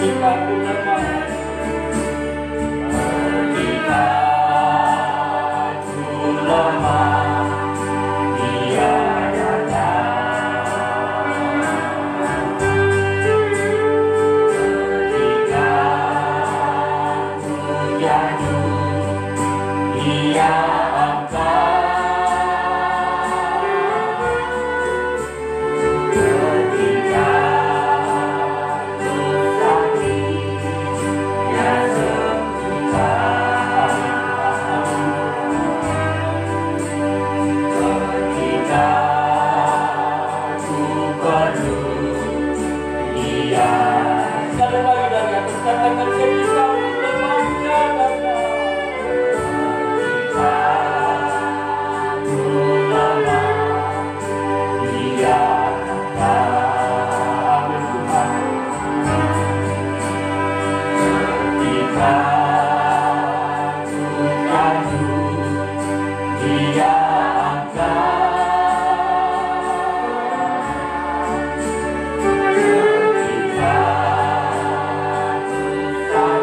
ketika aku lemah, ketika aku lemah, Dia datang. Ketika aku jatuh, Dia angkat. Ketika aku sakit, Dia sembuhkan. Ketika aku perlu Dia. Sekali lagi dari atas katakan, ketika aku lemah, Dia datang. Ketika aku lemah, Dia datang. Amin Tuhan. Ketika aku jatuh, Dia angkat. Ketika aku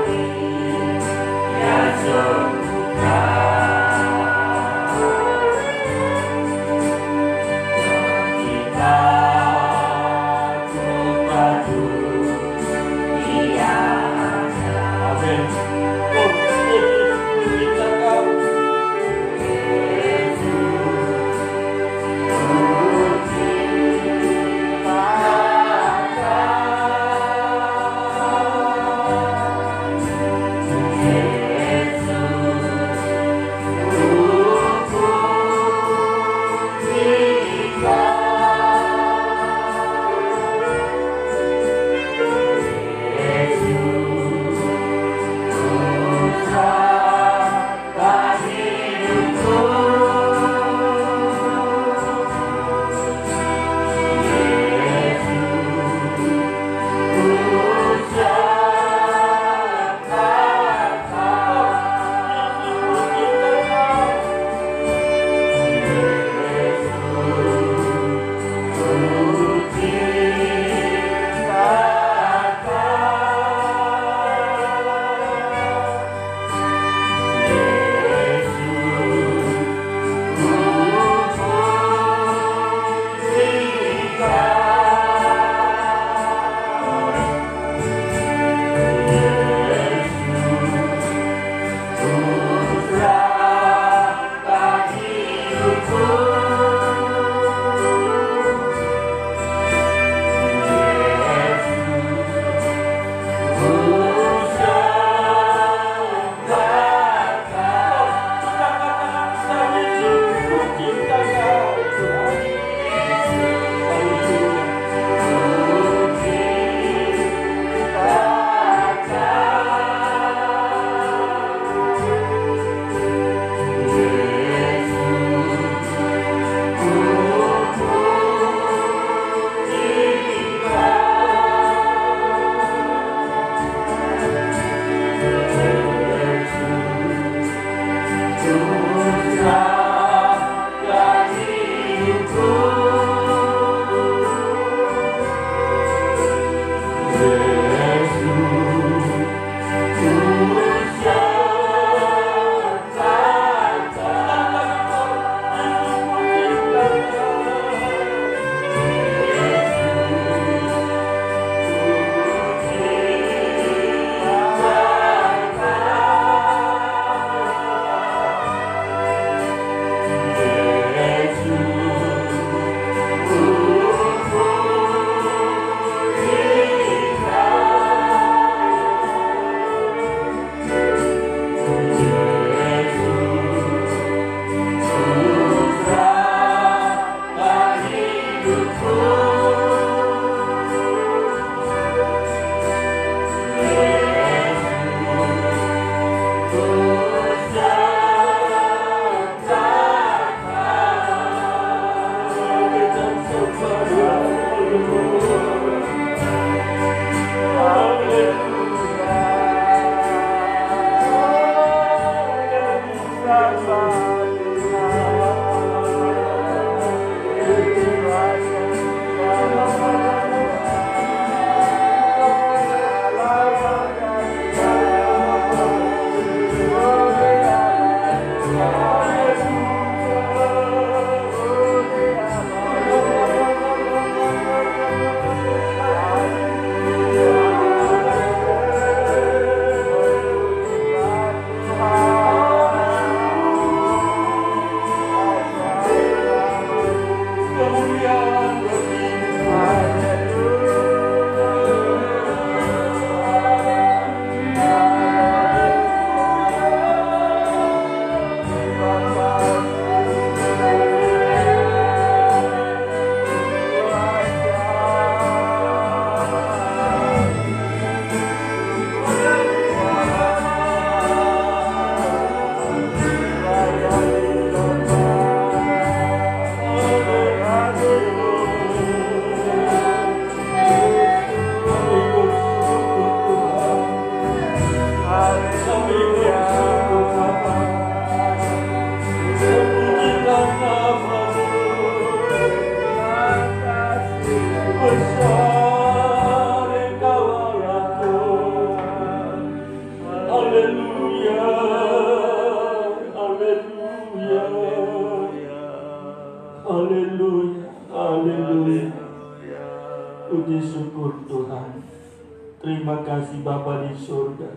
Terima kasih Bapa di surga.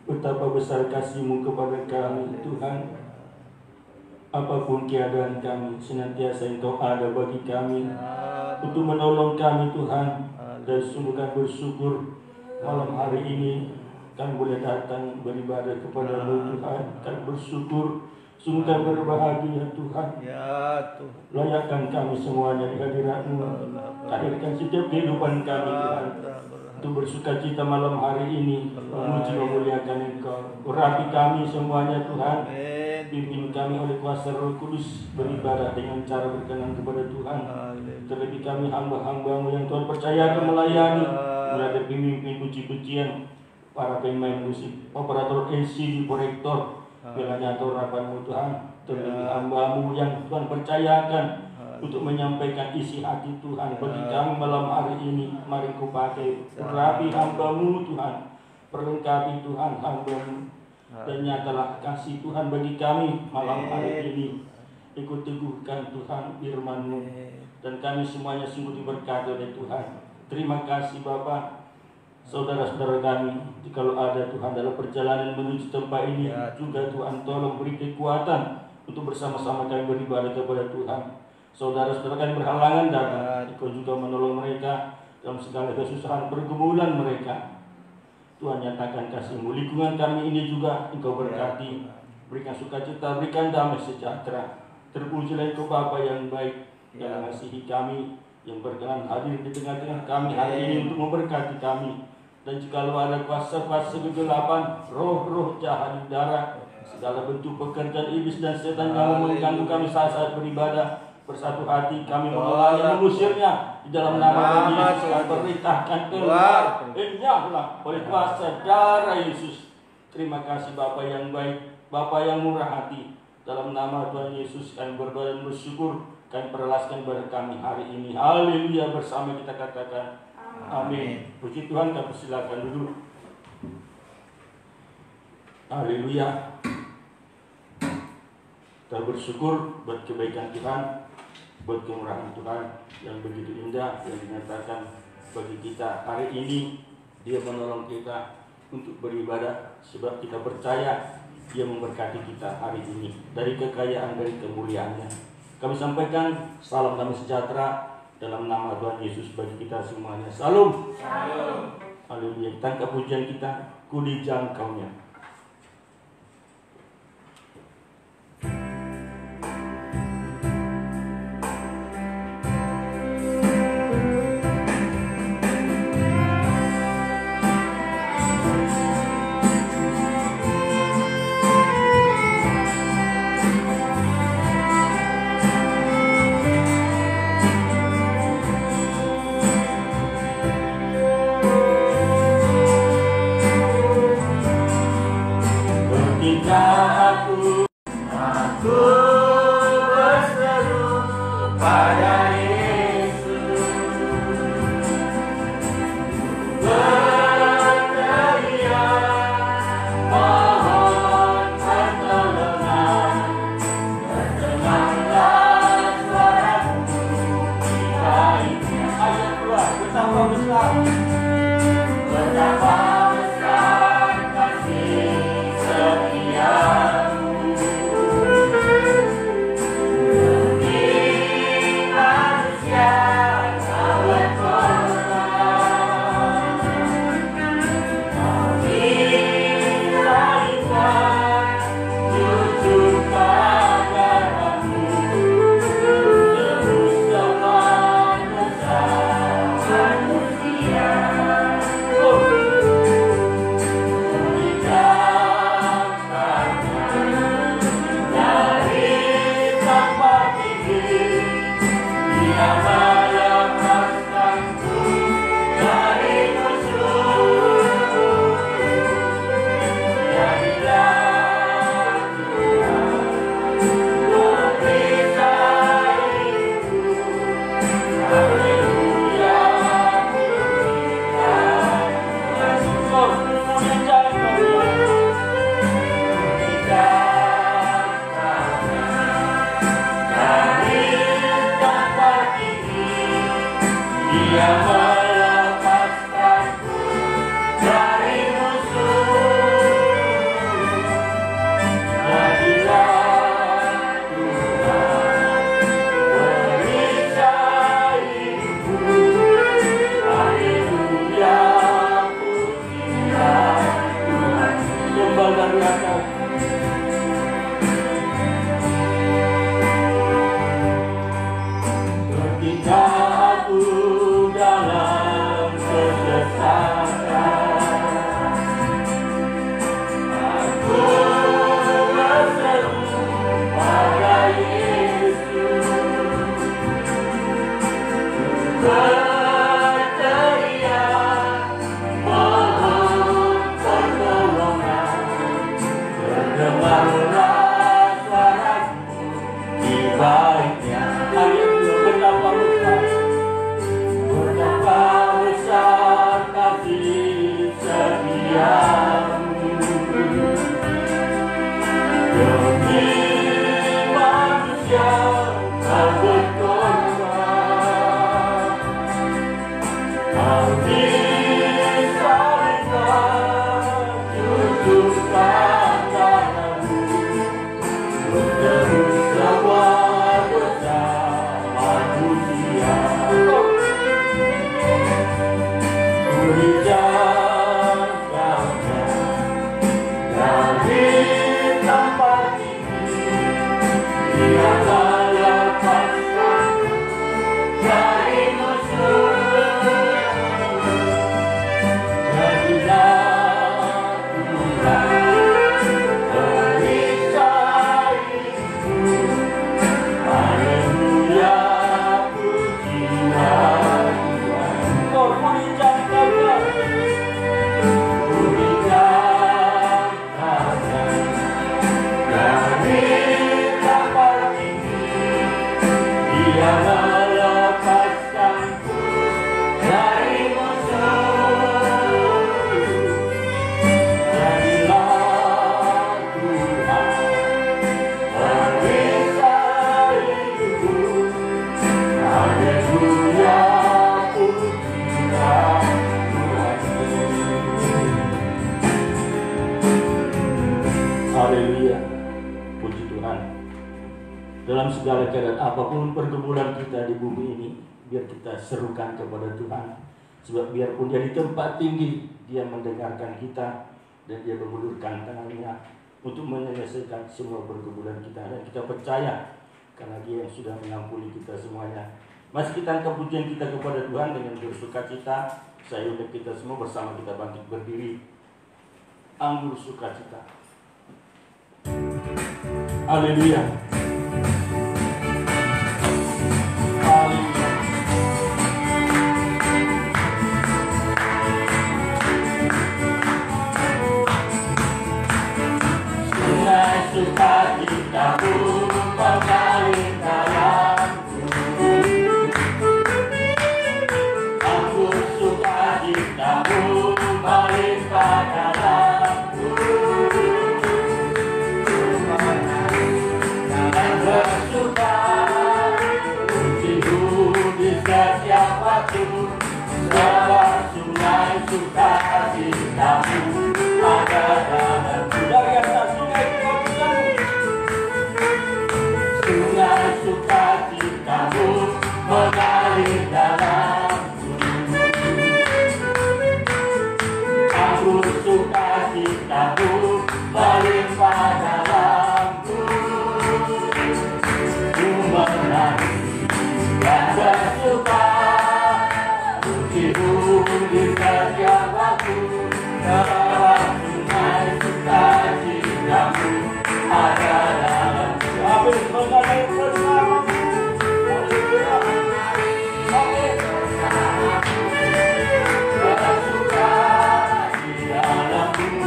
Betapa besar kasih-Mu kepada kami Tuhan. Apapun keadaan kami, senantiasa Engkau ada bagi kami untuk menolong kami Tuhan. Dan sungguh kami bersyukur malam hari ini kami boleh datang beribadah kepada-Mu Tuhan. Kami bersyukur, sungguh kami berbahagia Tuhan. Layakkan kami semuanya di hadirat-Mu. Hadirkan setiap kehidupan kami Tuhan, untuk bersuka cita malam hari ini, memuji memuliakan Engkau. Urapi kami semuanya Tuhan. Pimpin kami oleh kuasa Roh Kudus beribadah dengan cara berkenan kepada Tuhan. Terlebih kami hamba-hamba-Mu yang Tuhan percayakan melayani, mulai dari pemimpin puji-pujian, para pemain musik, operator AC, proyektor, penyanyi harapan-Mu Tuhan. Terlebih hamba-Mu yang Tuhan percayakan untuk menyampaikan isi hati Tuhan bagi kami malam hari ini. Mari Kau pakai, urapi hamba-Mu Tuhan, perlengkapi Tuhan hamba-Mu, dan nyatalah kasih Tuhan bagi kami malam hari ini. Ikut teguhkan Tuhan firman-Mu, dan kami semuanya sungguh diberkati oleh Tuhan. Terima kasih Bapa. Saudara-saudara kami, jikalau ada Tuhan dalam perjalanan menuju tempat ini, juga Tuhan tolong beri kekuatan untuk bersama-sama kami beribadah kepada Tuhan. Saudara-saudara kami berhalangan datang, Engkau juga menolong mereka dalam segala kesusahan pergumulan mereka. Tuhan nyatakan kasih-Mu. Lingkungan kami ini juga Engkau berkati, berikan sukacita, berikan damai sejahtera. Terpujilah Engkau Bapa yang baik, yang mengasihi kami, yang berkenan hadir di tengah-tengah kami hari ini untuk memberkati kami. Dan jikalau ada kuasa-kuasa kegelapan, roh-roh jahat di udara, segala bentuk pekerjaan iblis dan setan yang mengganggu kami saat-saat beribadah, bersatu hati kami menolaknya, mengusirnya di dalam nama Yesus. Kami perintahkan keluar, enyahlah oleh kuasa darah Yesus. Terima kasih Bapa yang baik, Bapa yang murah hati. Dalam nama Tuhan Yesus kami berdoa dan bersyukur. Kami perlaskan kepada kami hari ini. Haleluya, bersama kita katakan amin. Puji Tuhan, kami persilakan dulu. Haleluya. Kita bersyukur buat kebaikan Tuhan, buat kemurahan Tuhan yang begitu indah yang dinyatakan bagi kita hari ini. Dia menolong kita untuk beribadah, sebab kita percaya Dia memberkati kita hari ini dari kekayaan, dari kemuliaannya. Kami sampaikan salam damai sejahtera dalam nama Tuhan Yesus bagi kita semuanya. Salam. Haleluya. Tangkap pujian kita, ku dijangkaunya. setiamu demi manusia kau berkorban, kau disalibkan tutupkan tanganmu untuk tebus semua dosa manusia. Haleluya, puji Tuhan. Dalam segala keadaan apapun pergumulan kita di bumi ini, biar kita serukan kepada Tuhan. Sebab biarpun dia di tempat tinggi, dia mendengarkan kita dan dia mengulurkan tangannya untuk menyelesaikan semua pergumulan kita. Dan kita percaya karena dia yang sudah mengampuni kita semuanya. Mari kita angkat pujian kita kepada Tuhan dengan bersukacita. Saya undang kita semua bersama kita bangkit berdiri. Anggur sukacita. Haleluya. Haleluya. Sungai sukacitamu mengalir dalamku, anggur sukacitamu melimpah dalamku. Bersuka pujimu di setiap waktu, segala sungai sukacitamu ada dalamku. Dari atas sungai sungai sukacitamu mengalir dalamku, anggur sukacitamu melimpah dalamku. Menari dan bersuka pujimu di setiap waktu, dalam sungai sukacitamu ada dalamku. Amin. Mengalir bersamamu. Amin. Bersuka di dalamku,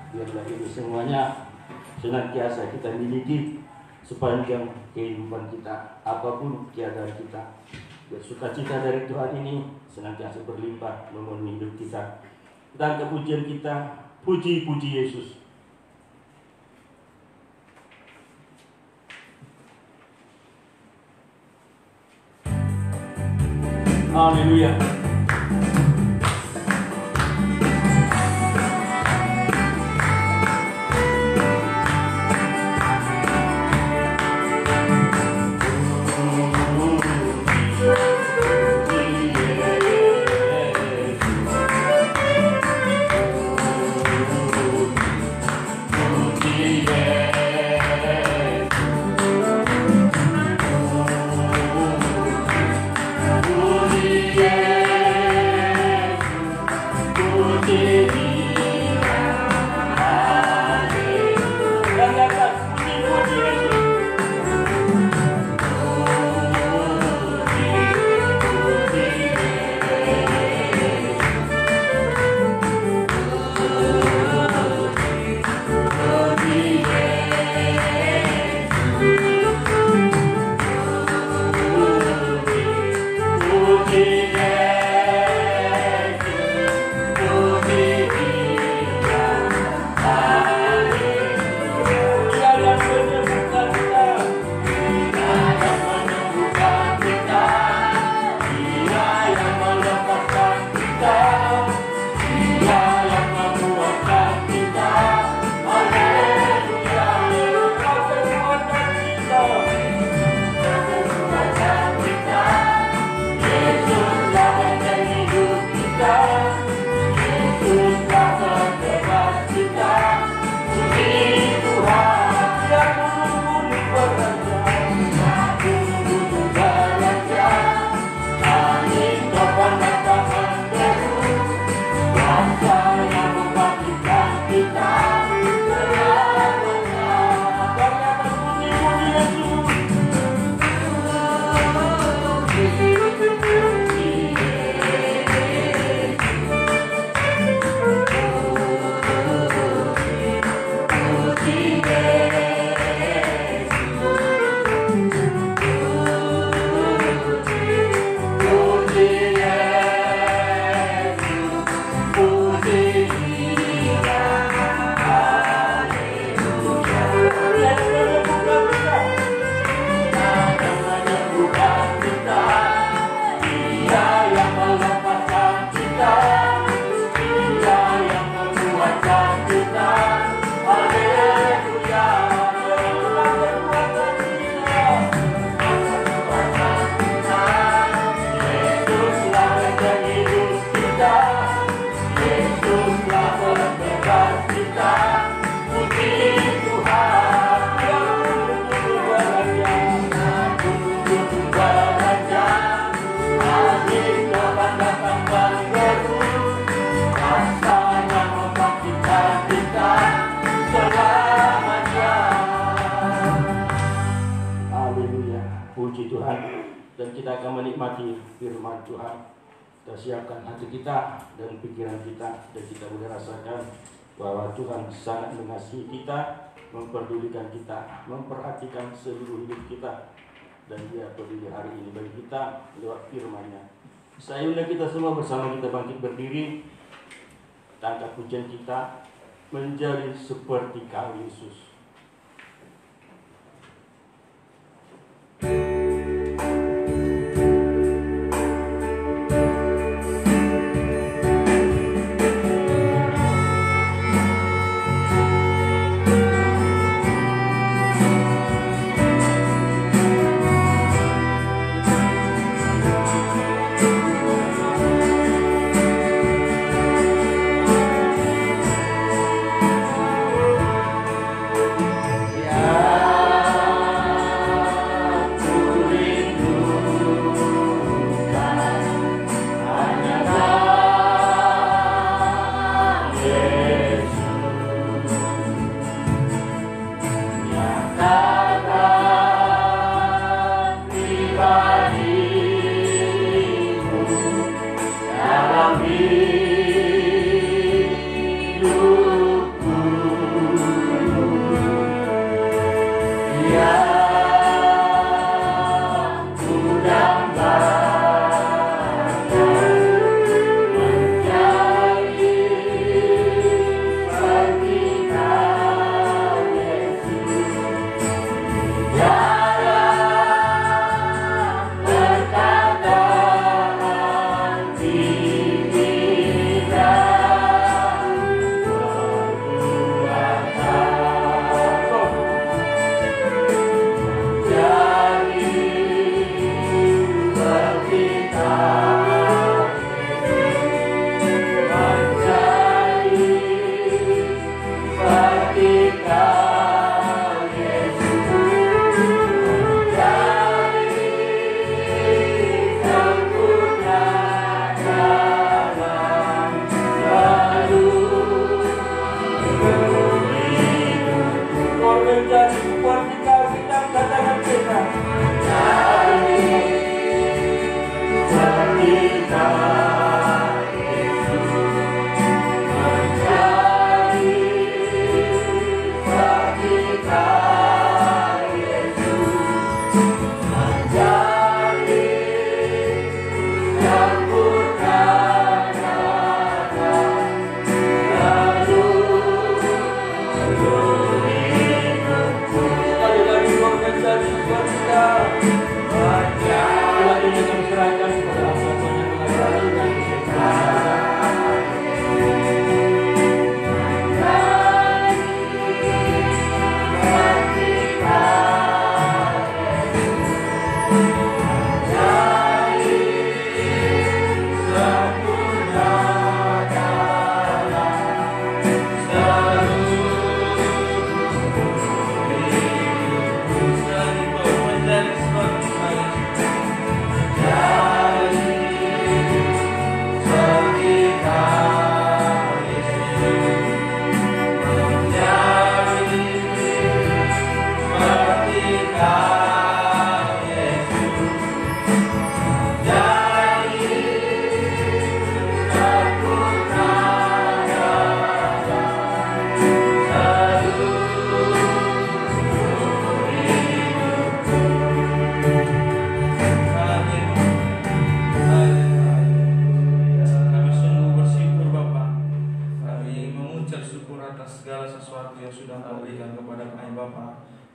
biarlah ini semuanya senantiasa kita miliki sepanjang kehidupan kita, apapun keadaan kita. Biar sukacita dari Tuhan ini senantiasa berlimpah memenuhi hidup kita. Dan kepujian kita, puji-puji Yesus. Haleluya. Dan kita akan menikmati firman Tuhan. Kita siapkan hati kita dan pikiran kita, dan kita boleh rasakan bahwa Tuhan sangat mengasihi kita, memperdulikan kita, memperhatikan seluruh hidup kita, dan Dia peduli hari ini bagi kita lewat firman-Nya. Saya undang kita semua bersama kita bangkit berdiri, tangkap pujian kita menjadi seperti Kau Yesus.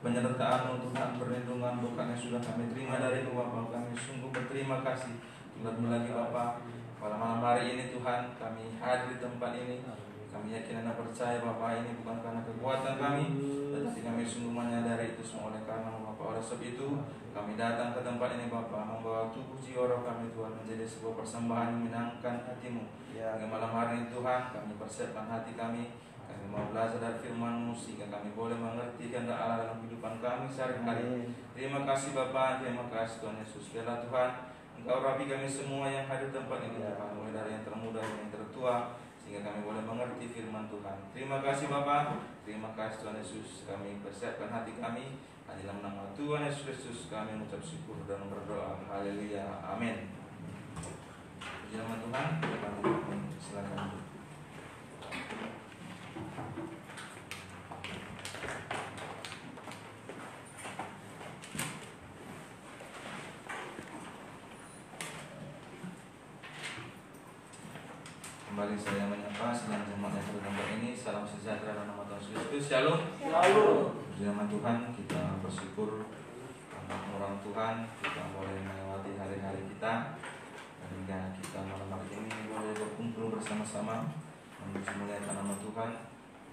Penyertaan Tuhan, perlindungan Tuhan yang sudah kami terima dari Bapa. Kami sungguh berterima kasih. Lebih lagi Bapa, pada malam hari ini Tuhan kami hadir di tempat ini. Kami yakin dan percaya Bapa ini bukan karena kekuatan kami, tetapi kami sungguh menyadari itu semua oleh karena Bapa. Oleh sebab itu kami datang ke tempat ini Bapa, membawa tubuh jiwa roh kami Tuhan menjadi sebuah persembahan yang menyenangkan hati-Mu. Hingga malam hari ini Tuhan kami persiapkan hati kami. Kami mau belajar dari firman-Mu sehingga kami boleh mengerti kehendak Allah dalam kehidupan kami sehari-hari. Terima kasih Bapa, terima kasih Tuhan Yesus. Biarlah Tuhan Engkau rapi kami semua yang hadir di tempat ini Tuhan, mulai dari yang termuda dan yang tertua, sehingga kami boleh mengerti firman Tuhan. Terima kasih Bapa, terima kasih Tuhan Yesus. Kami persiapkan hati kami, hanya dalam nama Tuhan Yesus Kristus kami mengucap syukur dan berdoa. Haleluya, amin. Puji nama Tuhan. Silakan. Kembali saya menyapa sedang jemaat yang bertempat ini. Salam sejahtera dalam nama Tuhan Yesus Kristus. Shalom. Puji nama Tuhan, kita bersyukur untuk orang Tuhan, kita boleh melewati hari-hari kita, sehingga kita malam hari ini boleh berkumpul bersama-sama memuliakan nama Tuhan,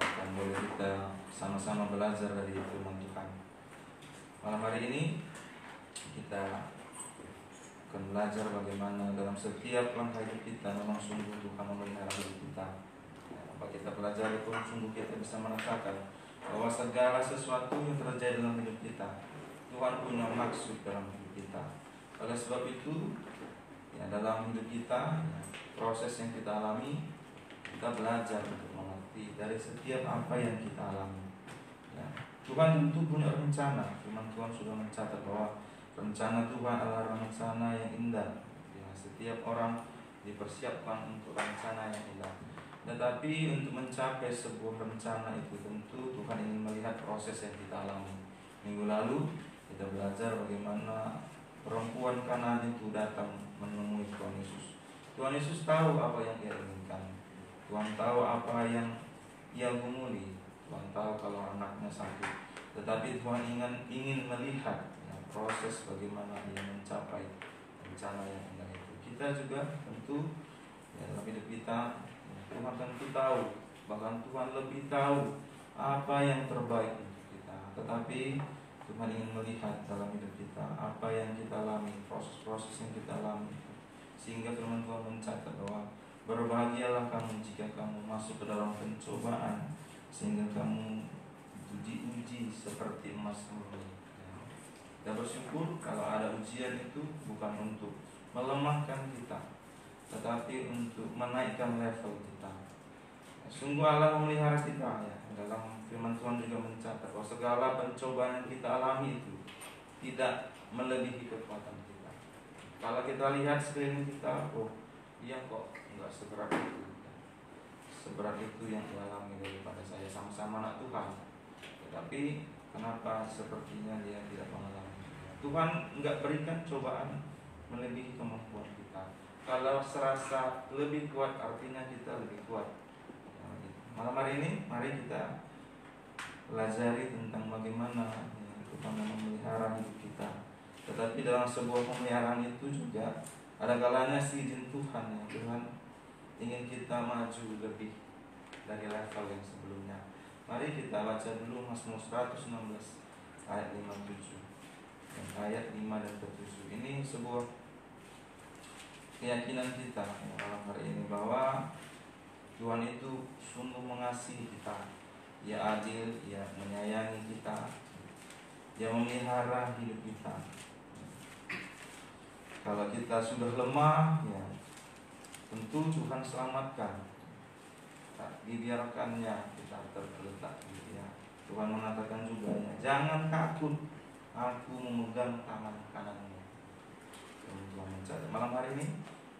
bahkan boleh kita sama-sama belajar dari firman Tuhan. Malam hari ini kita akan belajar bagaimana dalam setiap langkah hidup kita memang sungguh Tuhan memelihara hidup kita. Apa kita belajar itu sungguh kita bisa merasakan bahwa segala sesuatu yang terjadi dalam hidup kita, Tuhan punya maksud dalam hidup kita. Oleh sebab itu, ya, dalam hidup kita, ya, proses yang kita alami, kita belajar untuk mengerti dari setiap apa yang kita alami. Ya, Tuhan tentu punya rencana. Firman Tuhan sudah mencatat bahwa rencana Tuhan adalah rencana yang indah. Ya, setiap orang dipersiapkan untuk rencana yang indah. Tetapi untuk mencapai sebuah rencana itu tentu Tuhan ingin melihat proses yang kita alami. Minggu lalu kita belajar bagaimana perempuan Kanaan itu datang menemui Tuhan Yesus. Tuhan Yesus tahu apa yang ia inginkan. Tuhan tahu apa yang ia gumuli. Tuhan tahu kalau anaknya sakit. Tetapi Tuhan ingin melihat proses bagaimana ia mencapai rencana yang indah itu. kita juga tentu dalam hidup kita Tuhan tentu tahu, bahkan Tuhan lebih tahu apa yang terbaik untuk kita. Tetapi Tuhan ingin melihat dalam hidup kita apa yang kita alami, proses-proses yang kita alami, sehingga firman Tuhan mencatat bahwa berbahagialah kamu jika kamu masuk ke dalam pencobaan, sehingga kamu diuji seperti emas murni. Kita bersyukur kalau ada ujian itu bukan untuk melemahkan kita, tetapi untuk menaikkan level kita. Sungguh Allah memelihara kita ya. Dalam firman Tuhan juga mencatat bahwa segala pencobaan yang kita alami itu tidak melebihi kekuatan kita. Kalau kita lihat sekeliling kita, oh iya kok enggak seberat itu. Seberat itu yang dialami daripada saya, sama-sama anak Tuhan. Tetapi kenapa sepertinya dia tidak mengalami? Tuhan enggak berikan cobaan melebihi kemampuan kita. Kalau serasa lebih kuat artinya kita lebih kuat. Malam hari ini mari kita pelajari tentang bagaimana Tuhan memelihara hidup kita. Tetapi dalam sebuah pemeliharaan itu juga ada kalanya izin Tuhan ya. Tuhan ingin kita maju lebih dari level yang sebelumnya. Mari kita baca dulu Mazmur 116 ayat 57 dan ayat 5 dan 7. Ini sebuah keyakinan kita malam hari ini bahwa Tuhan itu sungguh mengasihi kita. Ia adil, Ia menyayangi kita, Ia memelihara hidup kita. Kalau kita sudah lemah, ya tentu Tuhan selamatkan. Tak dibiarkannya kita tergeletak gitu ya. Tuhan mengatakan juga ya, jangan takut, aku memegang tangan kananmu. Tuhan mencatat. Malam hari ini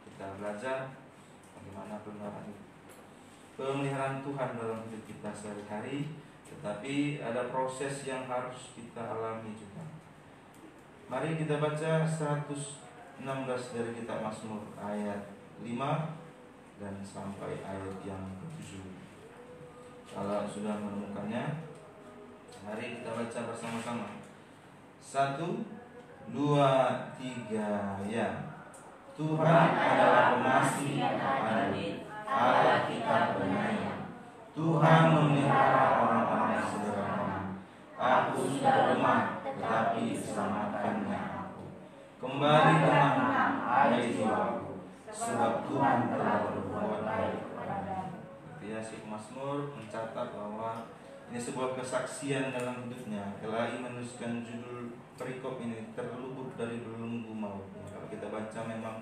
kita belajar bagaimana pemeliharaan Tuhan dalam hidup kita sehari-hari. Tetapi ada proses yang harus kita alami juga. Mari kita baca 116 dari kitab Mazmur ayat 5 dan sampai ayat yang ke-7. Kalau sudah menemukannya, mari kita baca bersama-sama. 1, 2, 3 ya. Tuhan adalah pengasih dan adil, Allah kita penyayang. Tuhan memelihara orang-orang sederhana. Aku sudah lemah, tetapi diselamatkannya aku. Kembali tenang, hai jiwaku, sebab Tuhan telah berbuat baik kepadamu. Ya, si Mazmur mencatat bahwa ini sebuah kesaksian dalam hidupnya. Elai menuliskan judul perikop ini, terluput dari belenggu maut. Kalau kita baca memang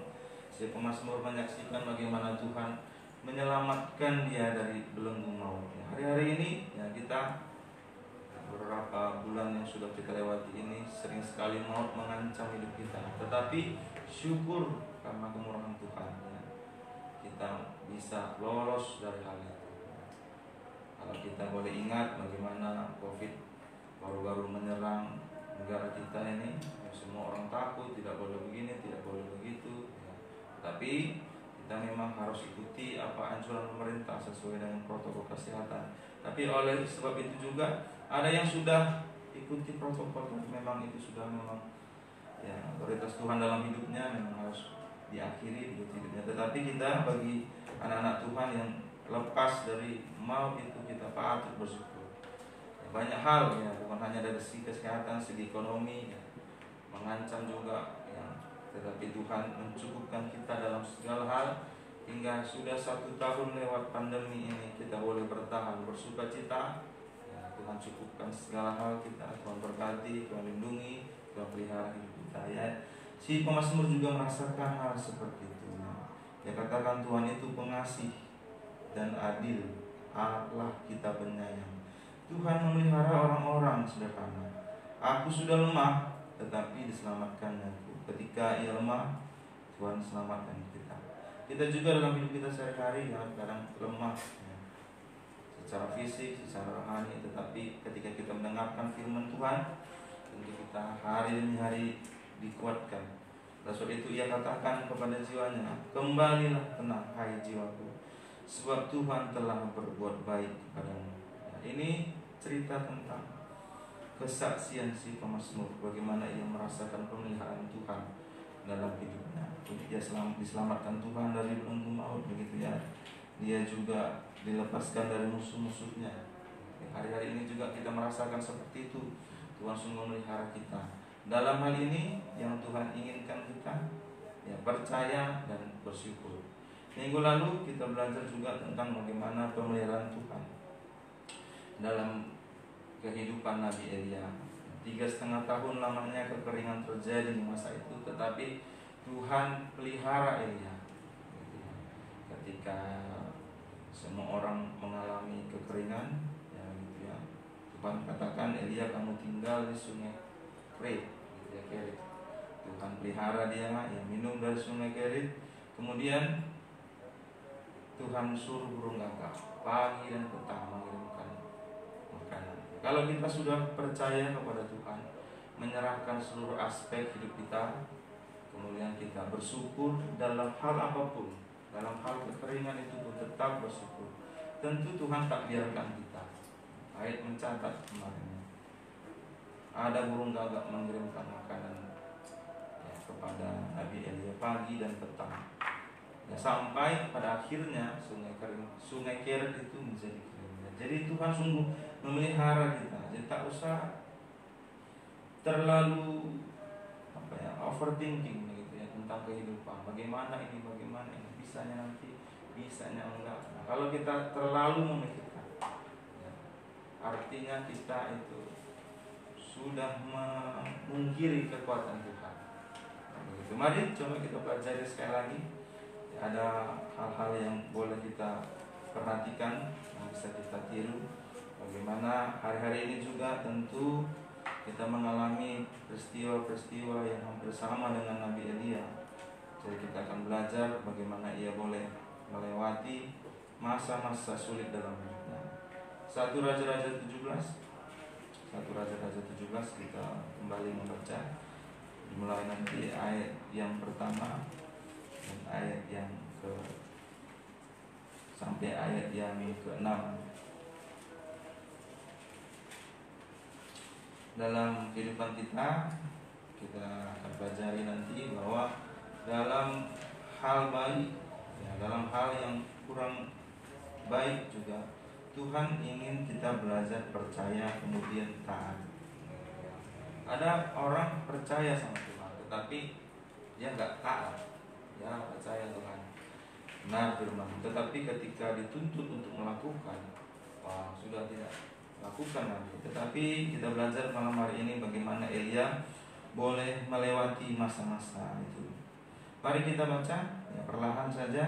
si pemazmur menyaksikan bagaimana Tuhan menyelamatkan dia dari belenggu maut. Hari-hari ini ya kita beberapa bulan yang sudah kita lewati ini sering sekali maut mengancam hidup kita. Tetapi syukur karena kemurahan Tuhan ya, kita bisa lolos dari hal itu. Kalau kita boleh ingat bagaimana COVID baru-baru menyerang negara kita ini, ya, semua orang takut, tidak boleh begini, tidak boleh begitu ya. Tapi kita memang harus ikuti apa anjuran pemerintah sesuai dengan protokol kesehatan. Tapi oleh sebab itu juga ada yang sudah ikuti protokol, memang itu sudah memang ya otoritas Tuhan dalam hidupnya memang harus diakhiri hidup hidupnya. Tetapi kita bagi anak-anak Tuhan yang lepas dari maut itu kita patut bersyukur. Ya, banyak hal ya, bukan hanya dari segi kesehatan, segi ekonomi ya, mengancam juga ya. Tetapi Tuhan mencukupkan kita dalam segala hal. Hingga sudah 1 tahun lewat pandemi ini kita boleh bertahan, bersuka cita ya, Tuhan cukupkan segala hal kita. Tuhan berkati, Tuhan lindungi, Tuhan pelihara hidup kita ya. Si pemazmur juga merasakan hal seperti itu ya. Dia katakan Tuhan itu pengasih dan adil, Allah kita penyayang. Tuhan memelihara orang-orang sederhana. Aku sudah lemah, tetapi diselamatkannya. Ketika ia lemah, Tuhan selamatkan kita. Kita juga dalam hidup kita sehari-hari ya, kadang lemah ya, secara fisik, secara rohani. Tetapi ketika kita mendengarkan firman Tuhan, tentu kita hari demi hari dikuatkan. Sebab itu ia katakan kepada jiwanya, kembalilah tenang hai jiwaku, sebab Tuhan telah berbuat baik kepadamu. Nah, ini cerita tentang kesaksian si pemazmur, bagaimana ia merasakan pemeliharaan Tuhan dalam hidupnya. Dia diselamatkan Tuhan dari belenggu maut, begitu ya. Dia juga dilepaskan dari musuh-musuhnya. Hari-hari ini juga kita merasakan seperti itu. Tuhan sungguh memelihara kita. Dalam hal ini yang Tuhan inginkan kita ya percaya dan bersyukur. Minggu lalu kita belajar juga tentang bagaimana pemeliharaan Tuhan dalam kehidupan Nabi Elia. 3,5 tahun lamanya kekeringan terjadi di masa itu, tetapi Tuhan pelihara Elia. Ketika semua orang mengalami kekeringan, ya gitu ya, Tuhan katakan, Elia kamu tinggal di sungai Kerit, gitu ya, Kerit. Tuhan pelihara dia, ya minum dari sungai Kerit. Kemudian Tuhan suruh burung gagak pagi dan petang mengirimkan makanan. Kalau kita sudah percaya kepada Tuhan, menyerahkan seluruh aspek hidup kita, kemudian kita bersyukur dalam hal apapun, dalam hal kekeringan itu pun tetap bersyukur. Tentu Tuhan tak biarkan kita. Ayat mencatat kemarin, ada burung gagak mengirimkan makanan ya, kepada Nabi Elia pagi dan petang. Ya, sampai pada akhirnya sungai Kerit itu menjadi kering. Jadi Tuhan sungguh memelihara kita. Jadi tak usah terlalu overthinking gitu ya tentang kehidupan. Bagaimana ini, bisanya nanti, bisanya enggak. Nah, kalau kita terlalu memikirkan, ya, artinya kita itu sudah memungkiri kekuatan Tuhan. Nah, begitu. Mari coba kita pelajari sekali lagi. Ada hal-hal yang boleh kita perhatikan, yang bisa kita tiru. Bagaimana hari-hari ini juga tentu kita mengalami peristiwa-peristiwa yang hampir sama dengan Nabi Elia. Jadi kita akan belajar bagaimana ia boleh melewati masa-masa sulit dalam hidupnya. 1 Raja-Raja 17 kita kembali membaca, dimulai nanti ayat yang pertama dan ayat yang sampai ayat yang ke-6. Dalam kehidupan kita akan pelajari nanti bahwa dalam hal baik, ya, dalam hal yang kurang baik juga Tuhan ingin kita belajar percaya kemudian taat. Ada orang percaya sama Tuhan, tetapi dia nggak taat. Ya percaya Tuhan, benar firman, tetapi ketika dituntut untuk melakukan, wah sudah tidak lakukan lagi. Tetapi kita belajar malam hari ini bagaimana Elia boleh melewati masa-masa itu. Mari kita baca ya, perlahan saja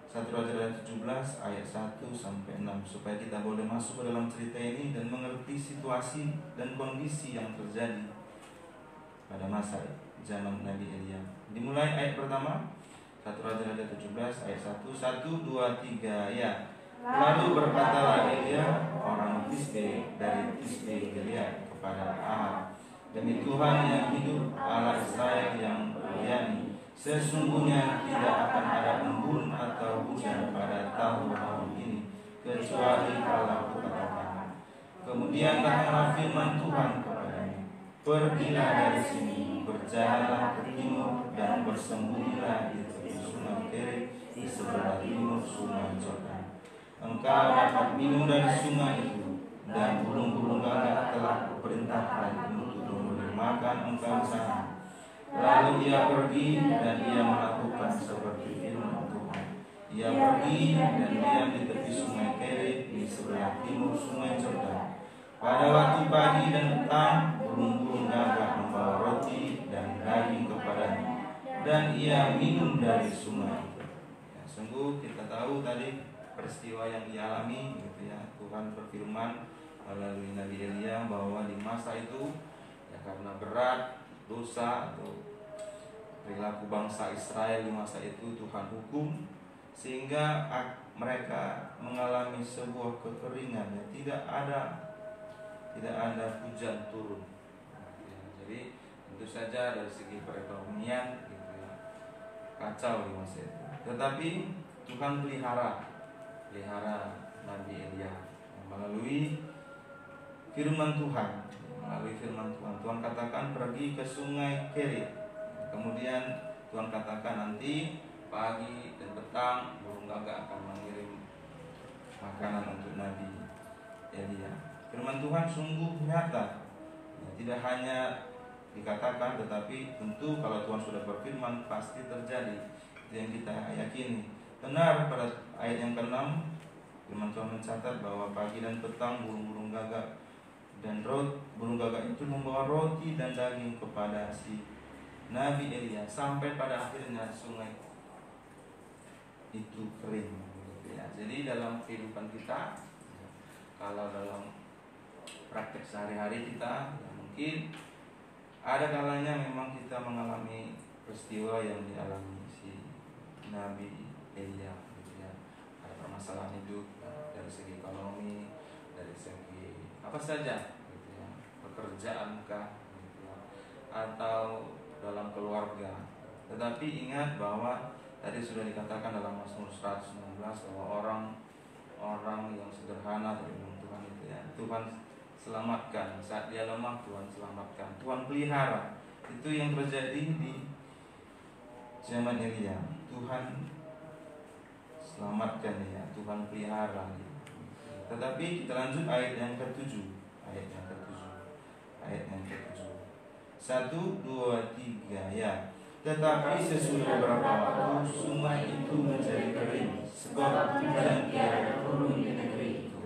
1 Raja-Raja 17 ayat 1 sampai 6 supaya kita boleh masuk ke dalam cerita ini dan mengerti situasi dan kondisi yang terjadi pada masa zaman Nabi Elia. Dimulai ayat pertama 1 Raja-Raja 17 ayat 1, 1, 2, 3 ya. Lalu berkatalah Elia orang Tisbe dari Tisbe Gilead kepada Ahab, demi Tuhan yang hidup, Allah Israel yang beriani, sesungguhnya tidak akan ada embun atau hujan pada tahun-tahun ini kecuali kalau kukatakan. Kemudian datanglah firman Tuhan kepadanya, pergilah dari sini, berjalanlah ke timur dan bersembunyilah di tepi sungai Kerit di sebelah timur sungai Yordan. Engkau dapat minum dari sungai itu, dan burung-burung gagak telah kuperintahkan untuk memberi makan engkau sana. Lalu ia pergi dan ia melakukan seperti firman Tuhan. Ia pergi dan diam di tepi sungai Kerit di sebelah timur sungai Yordan. Pada waktu pagi dan petang, burung-burung gagak membawa roti dan daging kepadanya, dan ia minum dari sungai itu. Ya, sungguh kita tahu tadi peristiwa yang dialami, gitu ya. Tuhan berfirman melalui Nabi Elia bahwa di masa itu, ya karena berat dosa atau perilaku bangsa Israel di masa itu, Tuhan hukum sehingga mereka mengalami sebuah kekeringan, ya, tidak ada hujan turun. Ya, jadi tentu saja dari segi perekonomian gitu ya, kacau di masa itu. Tetapi Tuhan pelihara Nabi Elia melalui firman Tuhan. Tuhan katakan pergi ke sungai Kerit. Kemudian Tuhan katakan nanti pagi dan petang burung gagak akan mengirim makanan untuk Nabi Elia. Firman Tuhan sungguh nyata, tidak hanya dikatakan, tetapi tentu kalau Tuhan sudah berfirman pasti terjadi. Itu yang kita yakini. Benar, pada ayat yang ke-6 firman Tuhan mencatat bahwa pagi dan petang burung-burung gagak dan burung gagak itu membawa roti dan daging kepada si Nabi Elia, sampai pada akhirnya sungai itu kering. Jadi dalam kehidupan kita, kalau dalam praktek sehari-hari kita, mungkin ada kalanya memang kita mengalami peristiwa yang dialami si Nabi Elia, ada permasalahan hidup dari segi ekonomi, dari segi apa saja, pekerjaan kah, atau dalam keluarga. Tetapi ingat bahwa tadi sudah dikatakan dalam Mazmur 119 bahwa orang yang sederhana dari Tuhan itu Tuhan selamatkan. Saat dia lemah, Tuhan selamatkan, Tuhan pelihara. Itu yang terjadi di zaman Elia. Tuhan selamatkan dia, Tuhan pelihara dia. Tetapi kita lanjut ayat yang ke-7. Ayat yang ke-7. 1, 2, 3 ya. Tetapi sesudah beberapa waktu sungai itu menjadi kering, sebab hujan tiada turun di negeri itu.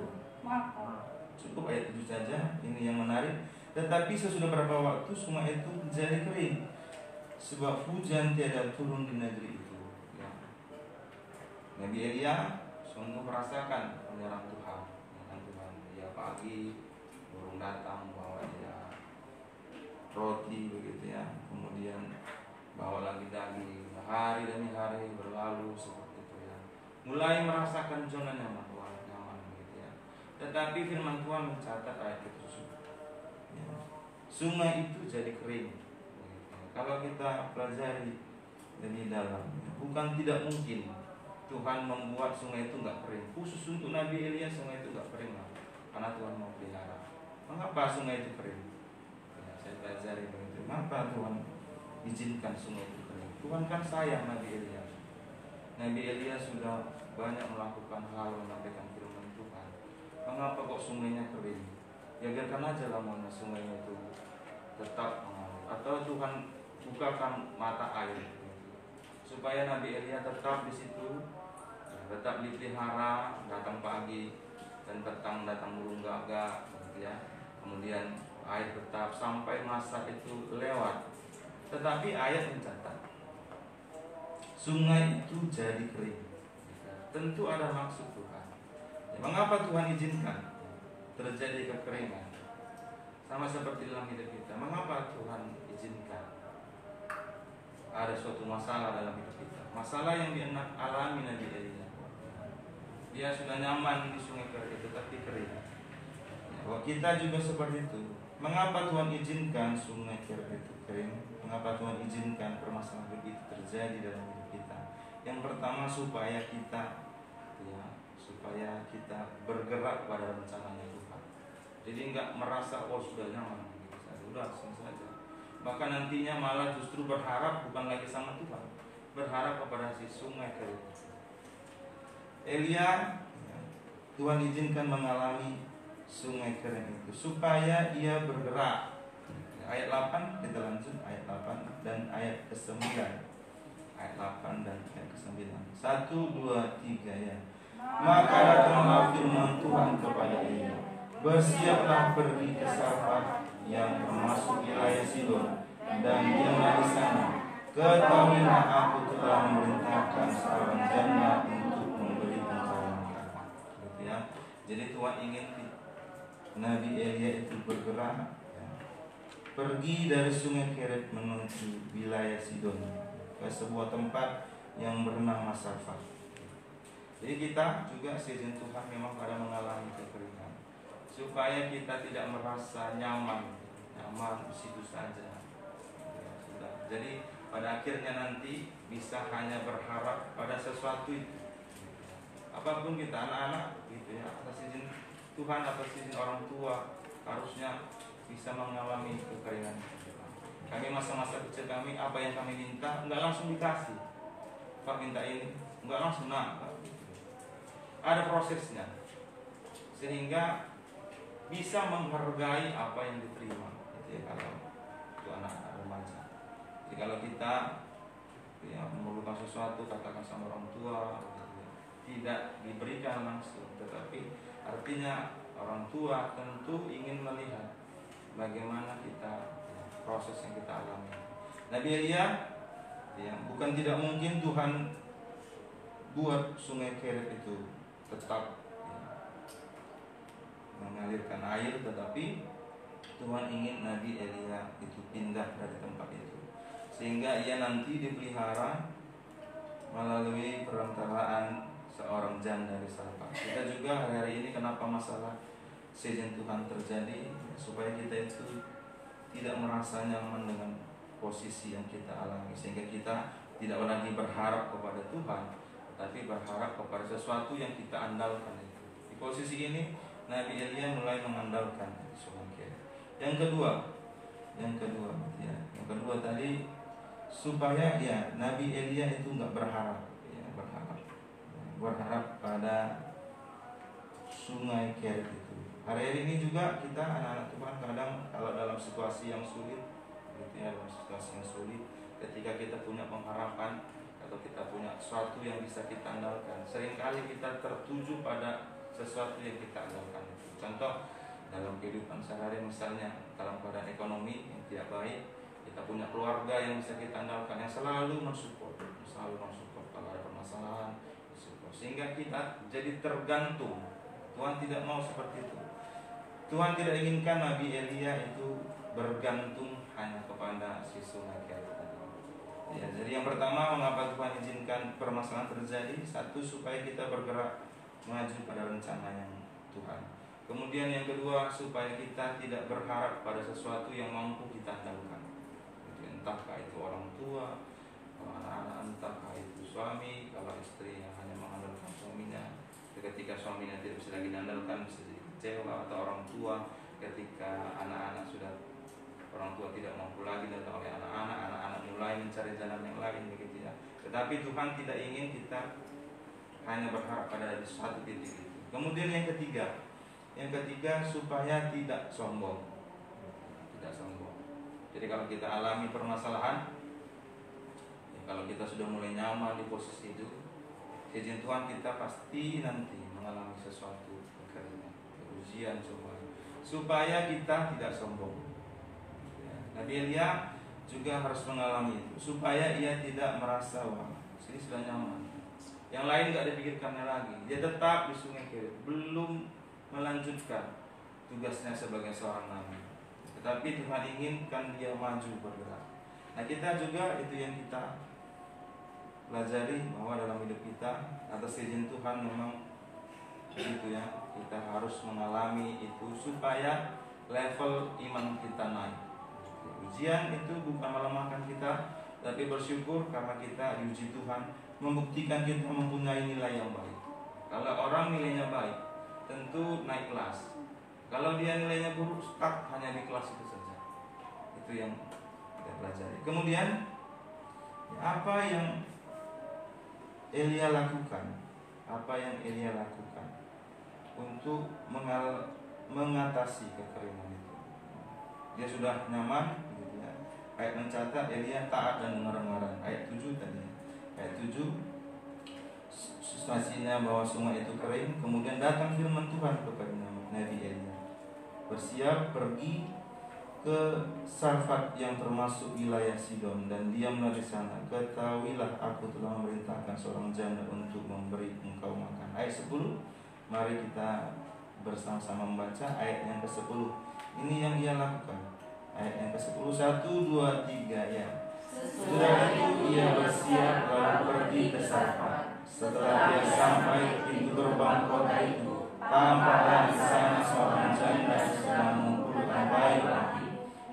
Cukup ayat 7 saja, ini yang menarik. Tetapi sesudah beberapa waktu sungai itu menjadi kering, sebab hujan tiada turun di negeri itu. Ya. Nabi Elia sungguh merasakan penyerang Tuhan. Ya, pagi burung datang bawa dia roti begitu ya, kemudian bawa lagi daging. Hari demi hari berlalu seperti itu ya. Mulai merasakan zona nyaman begitu ya. Tetapi firman Tuhan mencatat ayat ke-7 ya, sungai itu jadi kering. Kalau kita pelajari lebih dalam, bukan tidak mungkin Tuhan membuat sungai itu nggak kering. Khusus untuk Nabi Elia sungai itu nggak kering lah, karena Tuhan mau pelihara. Mengapa sungai itu kering? Ya, saya pelajari begitu. Mengapa Tuhan izinkan sungai itu kering? Tuhan kan sayang Nabi Elia. Nabi Elia sudah banyak melakukan hal menyampaikan firman Tuhan. Mengapa kok sungainya kering? Ya biarkan aja lah mana sungainya itu tetap mengalir. Atau Tuhan bukakan mata air supaya Nabi Elia tetap di situ, tetap dipelihara, datang pagi dan petang datang burung gagak, ya. Kemudian air tetap sampai masa itu lewat. Tetapi ayat mencatat sungai itu jadi kering. Tentu ada maksud Tuhan. Ya, mengapa Tuhan izinkan terjadi kekeringan? Sama seperti dalam hidup kita. Mengapa Tuhan izinkan ada suatu masalah dalam hidup kita? Masalah yang dialami Nabi Elia. Dia sudah nyaman di sungai kering, tetapi kering. Ya, kita juga seperti itu. Mengapa Tuhan izinkan sungai kering itu kering? Mengapa Tuhan izinkan permasalahan hidup itu terjadi dalam hidup kita? Yang pertama supaya kita bergerak pada rencananya Tuhan. Jadi enggak merasa sudah nyaman, sudah selesai saja. Bahkan nantinya malah justru berharap bukan lagi sama Tuhan, berharap kepada si sungai kering. Elia, Tuhan izinkan mengalami sungai kering itu supaya ia bergerak. Ayat 8 kita lanjut, ayat 8 dan ayat ke-9. Ayat 8 dan ayat ke-9. 1, 2, 3 ya. Maka datanglah firman Tuhan kepada Elia, bersiaplah pergi ke Sarfat yang termasuk wilayah Sidon, dan diamlah di sana. Ketahuilah aku telah memerintahkan seorang janda untuk memberi pencerahan. Gitu ya. Jadi Tuhan ingin Nabi Elia itu bergerak, ya, pergi dari sungai Keret menuju wilayah Sidon ke sebuah tempat yang bernama Sarfat. Jadi kita juga seizin Tuhan memang pada mengalami kekeringan, supaya kita tidak merasa nyaman di situ saja. Ya, sudah. Jadi pada akhirnya nanti bisa hanya berharap pada sesuatu itu. Apapun kita, anak-anak gitu ya, atas izin Tuhan, atas izin orang tua, harusnya bisa mengalami kekeringan. Kami masa-masa kecil kami, apa yang kami minta nggak langsung dikasih. Pak minta ini, nggak langsung ada prosesnya, sehingga bisa menghargai apa yang diterima. Itu ya kalau itu anak remaja. Jadi kalau kita memerlukan sesuatu, katakan sama orang tua, tidak diberikan langsung, tetapi artinya orang tua tentu ingin melihat bagaimana kita proses yang kita alami. Nabi Elia, bukan tidak mungkin Tuhan buat sungai Kerit itu tetap mengalirkan air, tetapi Tuhan ingin Nabi Elia itu pindah dari tempat itu, sehingga ia nanti dipelihara melalui perantaraan seorang janda dari Sarepta. Kita juga hari-hari ini kenapa masalah sejen Tuhan terjadi, supaya kita itu tidak merasa nyaman dengan posisi yang kita alami, sehingga kita tidak lagi berharap kepada Tuhan, tetapi berharap kepada sesuatu yang kita andalkan itu. Di posisi ini Nabi Elia mulai mengandalkan sungai Kerit. Yang kedua tadi, supaya Nabi Elia itu nggak berharap pada sungai Kerit itu. Hari ini juga kita anak-anak Tuhan kadang kalau dalam situasi yang sulit, ketika kita punya pengharapan atau kita punya sesuatu yang bisa kita andalkan, seringkali kita tertuju pada sesuatu yang kita andalkan. Contoh dalam kehidupan sehari-hari, misalnya dalam keadaan ekonomi yang tidak baik, kita punya keluarga yang bisa kita andalkan, yang selalu mensupport kalau ada permasalahan, sehingga kita jadi tergantung. Tuhan tidak mau seperti itu. Tuhan tidak inginkan Nabi Elia itu bergantung hanya kepada si sungai Kerit. Jadi yang pertama, mengapa Tuhan izinkan permasalahan terjadi? Satu, supaya kita bergerak maju pada rencana yang Tuhan. Kemudian yang kedua, supaya kita tidak berharap pada sesuatu yang mampu kita andalkan. Entahkah itu orang tua, anak-anak, entahkah itu suami, kalau istri yang hanya mengandalkan suaminya, ketika suaminya tidak bisa lagi diandalkan, bisa jadi kecewa. Atau orang tua ketika anak-anak sudah, orang tua tidak mampu lagi dan oleh anak-anak mulai mencari jalan yang lain, begitu ya. Tetapi Tuhan tidak ingin kita hanya berharap pada satu titik itu. Kemudian yang ketiga supaya tidak sombong. Jadi kalau kita alami permasalahan, kalau kita sudah mulai nyaman di posisi itu, izin Tuhan kita pasti nanti mengalami sesuatu kekeringan, ujian, supaya kita tidak sombong. Nabi Elia juga harus mengalami itu, supaya ia tidak merasa sini sudah nyaman, yang lain nggak dipikirkannya lagi. Dia tetap di sungai Kerit, belum melanjutkan tugasnya sebagai seorang nabi, tetapi Tuhan inginkan dia maju bergerak. Nah, kita juga itu yang kita pelajari, bahwa dalam hidup kita atas izin Tuhan memang begitu ya, kita harus mengalami itu supaya level iman kita naik. Ujian itu bukan melemahkan kita, tapi bersyukur karena kita diuji Tuhan, membuktikan kita mempunyai nilai yang baik. Kalau orang nilainya baik, tentu naik kelas. Kalau dia nilainya buruk, stuck hanya di kelas itu saja. Itu yang kita pelajari. Kemudian apa yang Elia lakukan? Untuk mengatasi kekeringan itu? Dia sudah nyaman, gitu ya. Ayat mencatat Elia taat dan dengar-dengaran. Ayat 7 tadi. Ayat 7, situasinya bahwa sungai itu kering. Kemudian datang firman Tuhan kepada Nabi Elia, bersiap pergi ke Sarfat yang termasuk wilayah Sidon dan diamlah di sana. Ketahuilah aku telah memerintahkan seorang janda untuk memberi engkau makan. Ayat 10, mari kita bersama-sama membaca ayat yang ke-10. Ini yang ia lakukan. Ayat yang ke-10, 1, 2, 3 ya. Sesudah itu ia bersiap lalu pergi ke Sarfat. Setelah dia sampai ke pintu gerbang kota itu, tampaklah di sana seorang janda sedang mengumpulkan kayu api.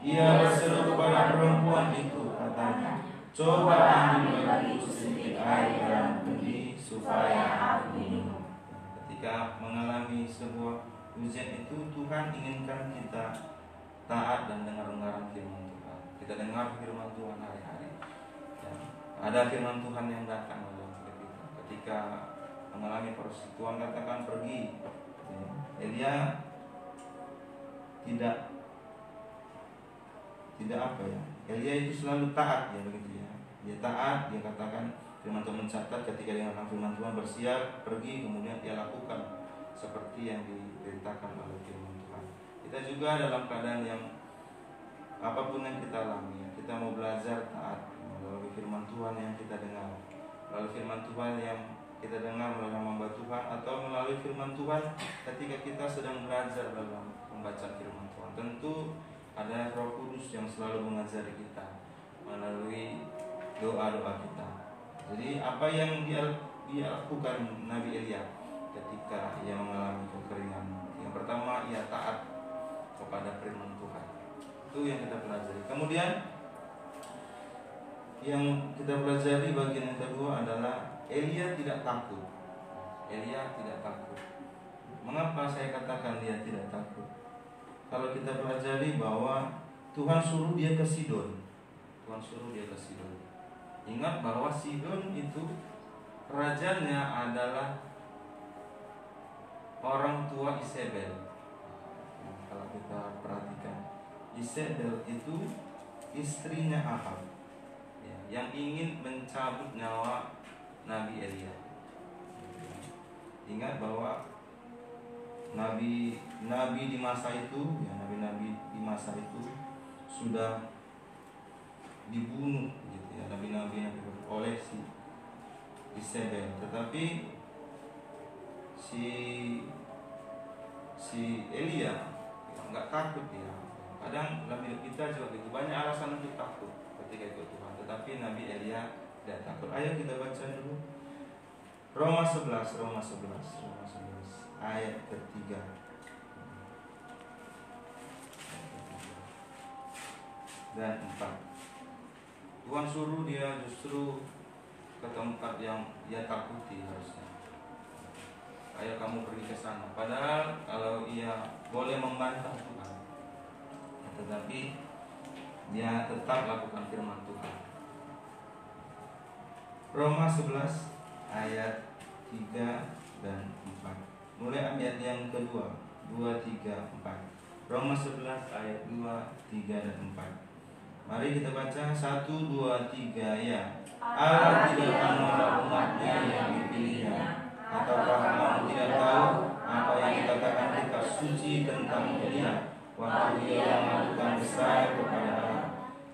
Ia berseru kepada perempuan itu, katanya, coba ambil bagiku sedikit air dalam kendi supaya aku minum. Ketika mengalami sebuah ujian itu, Tuhan inginkan kita taat dan dengar-dengaran firman Tuhan. Kita dengar firman Tuhan hari-hari. Ya, ada firman Tuhan yang datang dalam hidup kita. Ketika mengalami proses, Tuhan katakan pergi. Ya, Elia tidak apa ya? Elia itu selalu taat ya begitu ya. Dia taat, dia katakan firman Tuhan mencatat ketika dia mengatakan firman Tuhan bersiap pergi, kemudian dia lakukan seperti yang diperintahkan oleh firman Tuhan. Kita juga dalam keadaan yang apapun yang kita alami, kita mau belajar taat melalui firman Tuhan yang kita dengar, melalui firman Tuhan yang kita dengar melalui hamba Tuhan, atau melalui firman Tuhan ketika kita sedang belajar dalam membaca firman Tuhan. Tentu ada Roh Kudus yang selalu mengajari kita melalui doa-doa kita. Jadi apa yang dia lakukan Nabi Elia ketika ia mengalami kekeringan, yang pertama ia taat kepada firman Tuhan. Itu yang kita pelajari. Kemudian yang kita pelajari bagian yang kedua adalah Elia tidak takut. Elia tidak takut. Mengapa saya katakan dia tidak takut? Kalau kita pelajari bahwa Tuhan suruh dia ke Sidon. Tuhan suruh dia ke Sidon. Ingat bahwa Sidon itu rajanya adalah orang tua Isabel. Kalau kita perhatikan, Isabel itu istrinya Ahab, ya, yang ingin mencabut nyawa Nabi Elia. Ingat bahwa nabi di masa itu, ya, nabi-nabi di masa itu sudah dibunuh, gitu ya, nabi-nabi oleh si Isabel. Tetapi si Elia nggak takut dia. Kadang dalam hidup kita juga begitu, banyak alasan untuk takut ketika ikut Tuhan, tetapi Nabi Elia tidak takut. Ayo kita baca dulu Roma 11 ayat ketiga dan 4. Tuhan suruh dia justru ke tempat yang dia takuti harusnya. Ayo kamu pergi ke sana. Padahal kalau ia boleh membantah Tuhan, tetapi dia tetap lakukan firman Tuhan. Roma 11 ayat 3 dan 4. Mulai ayat yang kedua, 2, 3, 4. Roma 11 ayat 2, 3 dan 4. Mari kita baca 1, 2, 3 ya. Allah tidak akan menolak umatnya yang dipilihnya. Ataukah kamu tidak tahu apa yang dikatakan kitab suci tentang Elia waktu dia melakukan Israel kepada Allah?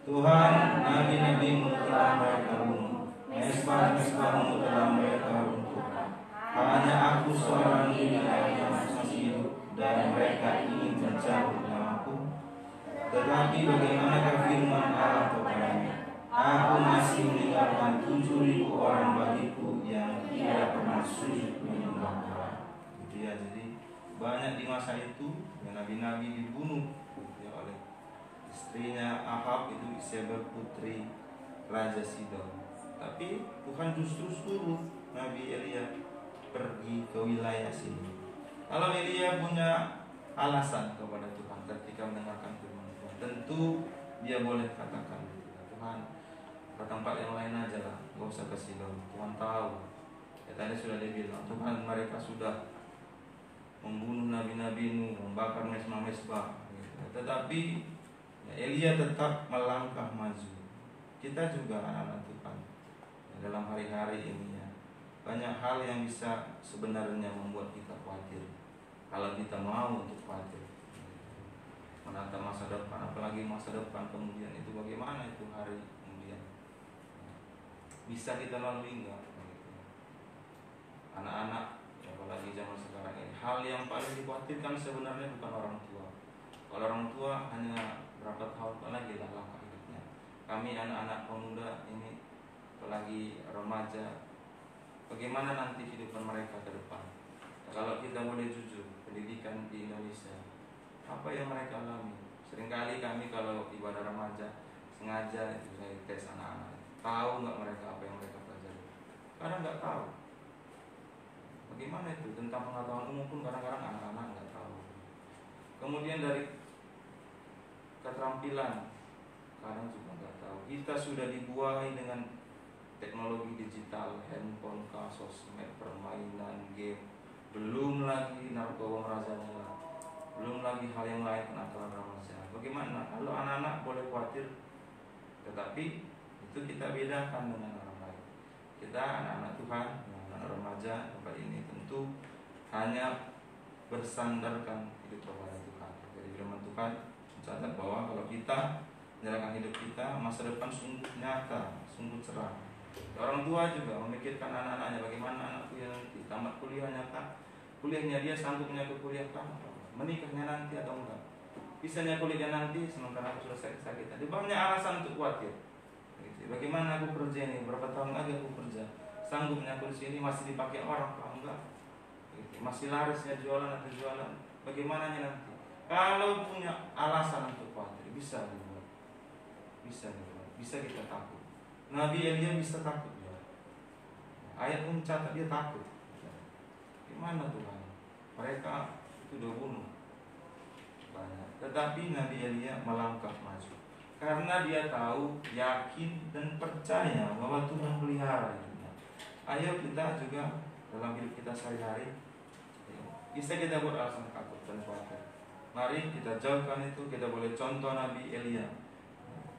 Tuhan, nabi-nabimu telah mereka bunuh, mesbah-mesbahmu telah mereka runtuhkan. Hanya aku seorang diri yang masih hidup, dan mereka ingin mencabut nyawaku. Tetapi bagaimanakah firman Allah kepadanya? Aku masih meninggalkan 7.000 orang bagiku yang tidak pernah sujud menyembah Allah. Gitu ya, jadi banyak di masa itu nabi-nabi dibunuh ya, oleh istrinya Ahab, itu Isabel putri Raja Sidon. Tapi Tuhan justru suruh Nabi Elia pergi ke wilayah sini. Kalau Elia punya alasan kepada Tuhan ketika mendengarkan firman Tuhan, tentu dia boleh katakan, Tuhan, ke tempat yang lain aja lah, gak usah ke Sidon. Tuhan tahu, ya tadi sudah dia bilang, Tuhan mereka sudah membunuh nabi-nabimu, membakar mesbah-mesbah, gitu. Tetapi ya, Elia tetap melangkah maju. Kita juga anak-anak Tuhan ya, dalam hari-hari ini ya, banyak hal yang bisa sebenarnya membuat kita khawatir. Kalau kita mau untuk khawatir menatap masa depan, apalagi masa depan kemudian itu bagaimana itu hari kemudian, bisa kita lalui enggak? Anak-anak, apalagi zaman sekarang ini, hal yang paling dikhawatirkan sebenarnya bukan orang tua. Kalau orang tua hanya berapa tahun lagi lah langkah hidupnya. Kami anak-anak pemuda ini, apalagi remaja, bagaimana nanti kehidupan mereka ke depan? Kalau kita boleh jujur, pendidikan di Indonesia, apa yang mereka alami? Seringkali kami kalau ibadah remaja sengaja itu saya tes anak-anak, tahu nggak mereka apa yang mereka pelajari? Kadang nggak tahu. Bagaimana itu tentang pengetahuan umum pun kadang-kadang anak-anak nggak tahu. Kemudian dari keterampilan kadang juga nggak tahu. Kita sudah dibuahi dengan teknologi digital, handphone, sosmed, permainan, game, belum lagi narkoba merajalela, belum lagi hal yang lain kenakalan remaja. Bagaimana kalau anak-anak boleh khawatir, tetapi itu kita bedakan dengan orang lain. Kita anak-anak Tuhan, anak remaja tempat ini tentu hanya bersandarkan hidup kepada Tuhan. Jadi firman Tuhan mencatat bahwa kalau kita menyerahkan hidup kita, masa depan sungguh nyata, sungguh cerah. Orang tua juga memikirkan anak-anaknya, bagaimana anakku yang nanti tamat kuliahnya kah? Kuliahnya dia sanggupnya ke kuliah kah? Menikahnya nanti atau enggak? Bisanya kuliahnya nanti sementara aku sudah sakit. Ada banyak alasan untuk khawatir. Bagaimana aku kerja ini? Berapa tahun lagi aku kerja? Sanggupnya aku di sini masih dipakai orang kah? Enggak? Masih larisnya jualan atau jualan? Bagaimana nanti? Kalau punya alasan untuk khawatir, bisa dibuat, bisa kita takut. Nabi Elia bisa takut ya. Ayat pun catat dia takut. Gimana Tuhan? Mereka itu udah bunuh banyak. Tetapi Nabi Elia melangkah maju karena dia tahu, yakin dan percaya bahwa Tuhan pelihara hidupnya. Ayo kita juga dalam hidup kita sehari-hari bisa kita buat alasan takut dan khawatir. Mari kita jauhkan itu. Kita boleh contoh Nabi Elia,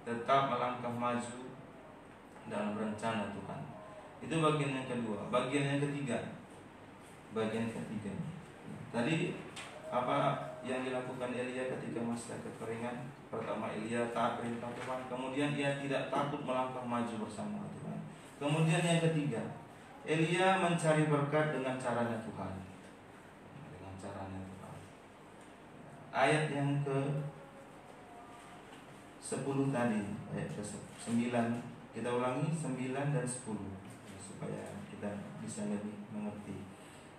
tetap melangkah maju dalam rencana Tuhan. Itu bagian yang kedua. Bagian yang ketiga, tadi apa yang dilakukan Elia ketika masa kekeringan? Pertama, Elia taat perintah Tuhan. Kemudian ia tidak takut melangkah maju bersama Tuhan. Kemudian yang ketiga, Elia mencari berkat dengan caranya Tuhan. Ayat yang ke-10 tadi, ayat ke-9, kita ulangi 9 dan 10 supaya kita bisa lebih mengerti.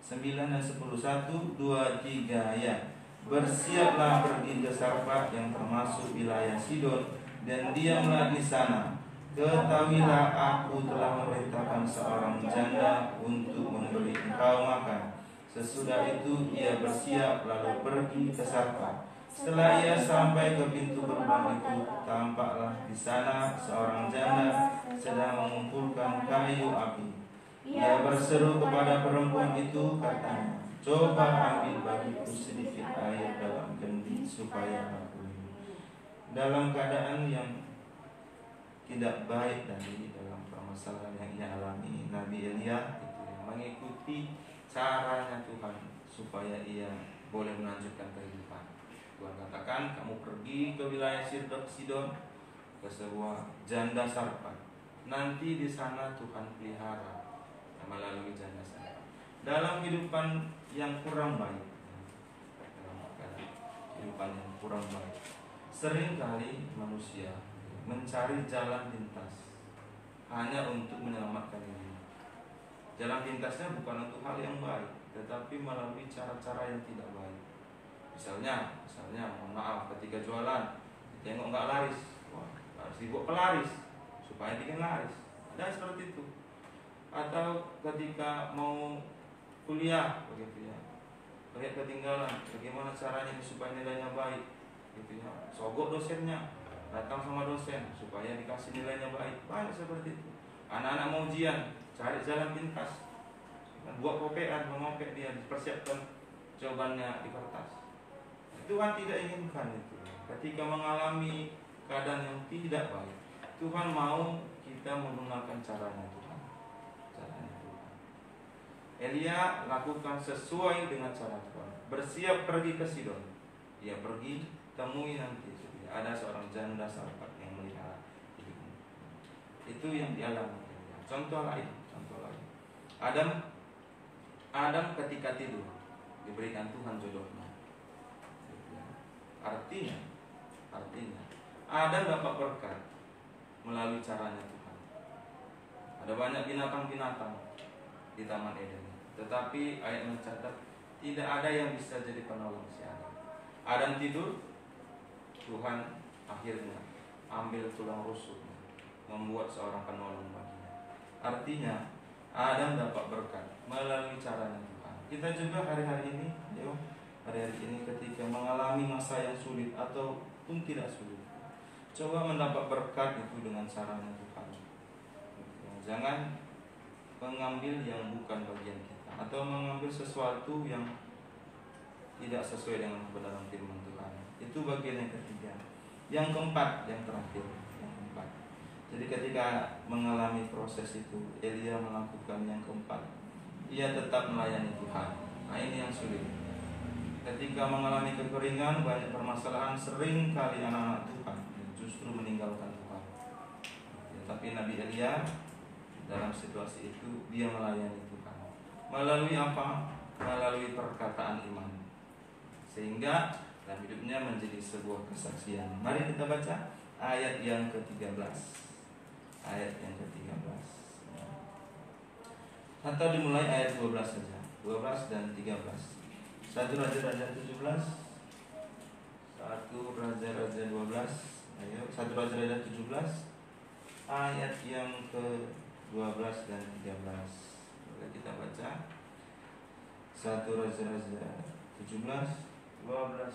9 dan 10, 1, 2, 3 ya. Bersiaplah pergi ke Sarfat yang termasuk wilayah Sidon dan diamlah di sana. Ketahuilah aku telah memerintahkan seorang janda untuk memberi engkau makan. Sesudah itu ia bersiap lalu pergi ke Sarfat. Setelah ia sampai ke pintu gerbang itu, tampaklah di sana seorang janda sedang mengumpulkan kayu api. Ia berseru kepada perempuan itu, katanya, coba ambil bagiku sedikit air dalam kendi supaya aku minum. Dalam keadaan yang tidak baik tadi, dalam permasalahan yang ia alami, Nabi Elia itu yang mengikuti caranya Tuhan supaya ia boleh melanjutkan kehidupan. Tuhan katakan, kamu pergi ke wilayah Sidon, ke sebuah janda Sarfat. Nanti di sana Tuhan pelihara melalui janda Sarfat. Dalam kehidupan yang kurang baik, seringkali manusia mencari jalan pintas hanya untuk menyelamatkan diri. Jalan pintasnya bukan untuk hal yang baik, tetapi melalui cara-cara yang tidak baik. Misalnya, mohon maaf, ketika jualan, tengok nggak laris, harus dibuat pelaris supaya bikin laris. Dan seperti itu. Atau ketika mau kuliah, begitu ya, lihat ketinggalan, bagaimana caranya supaya nilainya baik, gitu ya. Sogok dosennya, datang sama dosen supaya dikasih nilainya baik. Banyak seperti itu. Anak-anak mau ujian, cari jalan pintas, buat kopean, mengopek dia, dipersiapkan jawabannya di kertas. Tuhan tidak inginkan itu. Ketika mengalami keadaan yang tidak baik, Tuhan mau kita menggunakan caranya Tuhan. Elia lakukan sesuai dengan cara Tuhan. Bersiap pergi ke Sidon. Ia pergi temui nanti ada seorang janda Sarfat yang melihara hidupnya. Itu yang dialami. Contoh lain. Adam ketika tidur diberikan Tuhan jodohnya. Artinya Adam dapat berkat melalui caranya Tuhan. Ada banyak binatang-binatang di Taman Eden, tetapi ayat mencatat tidak ada yang bisa jadi penolong si Adam. Adam tidur, Tuhan akhirnya ambil tulang rusuknya, membuat seorang penolong baginya. Artinya Adam dapat berkat melalui caranya Tuhan. Kita juga hari-hari ini ketika mengalami masa yang sulit ataupun tidak sulit, Coba mendapat berkat itu dengan caranya Tuhan. Jangan mengambil yang bukan bagian kita, atau mengambil sesuatu yang tidak sesuai dengan kebenaran firman Tuhan. Itu bagian yang ketiga. Yang keempat, yang terakhir, yang keempat. Jadi ketika mengalami proses itu, Elia melakukan yang keempat. Ia tetap melayani Tuhan. Nah, ini yang sulit. Ketika mengalami kekeringan, banyak permasalahan, sering kali anak-anak Tuhan justru meninggalkan Tuhan. Ya, tapi Nabi Elia dalam situasi itu dia melayani Tuhan. Melalui apa? Melalui perkataan iman. Sehingga dalam hidupnya menjadi sebuah kesaksian. Mari kita baca ayat yang ke-13. Ayat yang ke-13. Atau dimulai ayat 12 saja. 12 dan 13. 1 Raja-Raja 17. 1 Raja-Raja 12. Ayo, 1 Raja-Raja 17 ayat yang ke-12 dan 13. Boleh kita baca. 1 Raja-Raja 17, 12